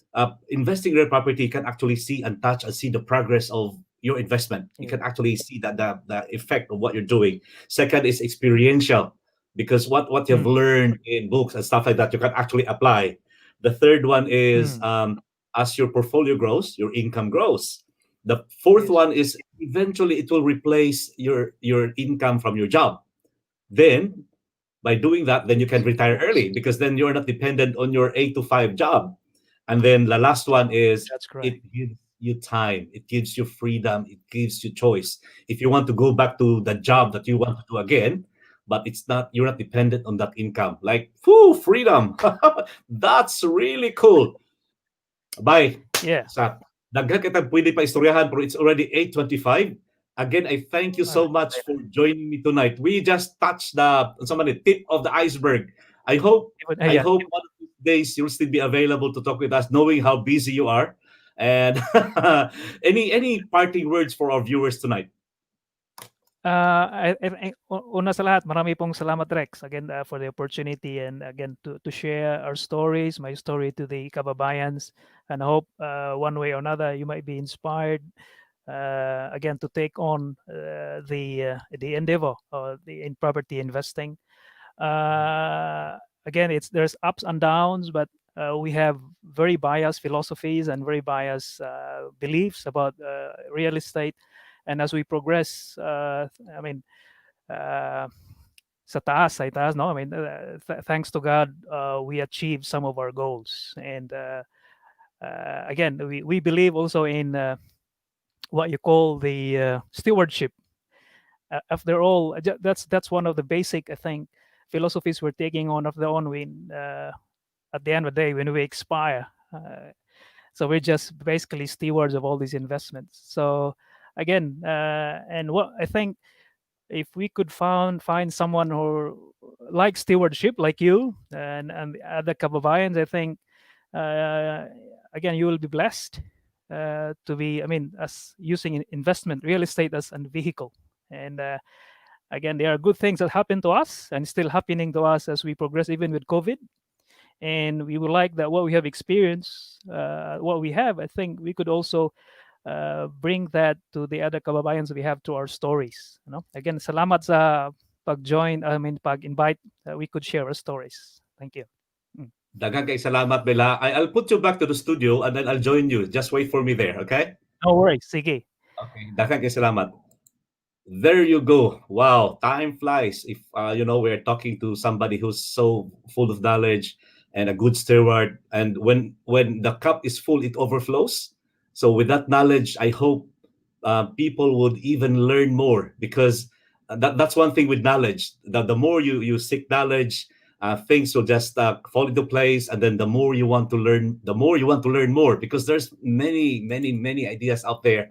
investing in real property can actually see and touch and see the progress of your investment. You Yeah. can actually see that the effect of what you're doing. Second is experiential. because what you've Mm. learned in books and stuff like that, you can actually apply. The third one is Mm. as your portfolio grows, your income grows. The fourth Yes. one is eventually it will replace your income from your job. Then by doing that, then you can Yes. retire early because then you're not dependent on your 8 to 5 job. And then the last one is That's correct. it gives you time, it gives you freedom, it gives you choice. If you want to go back to the job that you want to do again, but it's not, you're not dependent on that income. Like, whoo, freedom. That's really cool. Bye. Yeah. Sa daghan kita pwede pa istoryahan pero it's already 8:25. Again, I thank you so much for joining me tonight. We just touched the somebody tip of the iceberg. I hope I Yeah. hope one of these days you'll still be available to talk with us, knowing how busy you are. And any parting words for our viewers tonight? Una sa lahat, marami pong salamat, Rex, again, for the opportunity and again to share our stories, my story to the kababayans, and I hope one way or another you might be inspired again to take on the endeavor in property investing. Again, there's ups and downs, but we have very biased philosophies and very biased beliefs about real estate. And as we progress, I mean, uh, sa taas, no? I mean, thanks to God, we achieved some of our goals. And again, we believe also in what you call the stewardship. After all, that's one of the basic, I think, philosophies we're taking on of the own. At the end of the day, when we expire, so we're just basically stewards of all these investments. So again, and what I think, if we could find someone who likes stewardship like you and the other kababayans, I think uh, again you will be blessed to be. I mean, as using investment real estate as a vehicle, and again, there are good things that happen to us and still happening to us as we progress, even with COVID. And we would like that what we have experienced, what we have, I think we could also bring that to the other kababayans we have to our stories. You know, again, salamat sa pag-join. I mean, pag-invite. We could share our stories. Thank you. Mm. Daghang kay salamat, Bella. I'll put you back to the studio and then I'll join you. Just wait for me there, okay? No worries. Sige. Okay. Daghang kay salamat. There you go. Wow, time flies. If we're talking to somebody who's so full of knowledge and a good steward, and when the cup is full, it overflows. So with that knowledge, I hope people would even learn more, because that's one thing with knowledge. That the more you seek knowledge, things will just fall into place, and then the more you want to learn, the more you want to learn more, because there's many ideas out there.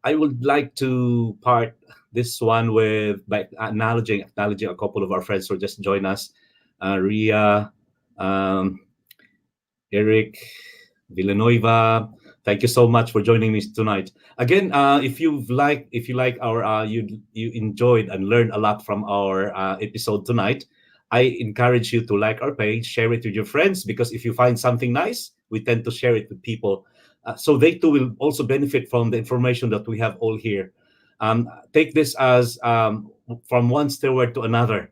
I would like to part this one with by acknowledging a couple of our friends who just joined us, Ria, um, Eric, Villanueva. Thank you so much for joining me tonight. Again, if you like our you enjoyed and learned a lot from our episode tonight, I encourage you to like our page, share it with your friends, because if you find something nice, we tend to share it with people, so they too will also benefit from the information that we have all here. Take this as from one steward to another.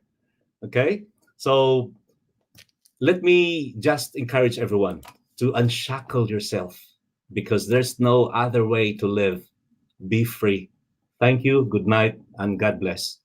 Okay, so let me just encourage everyone to unshackle yourself, because there's no other way to live. Be free. Thank you. Good night, and God bless.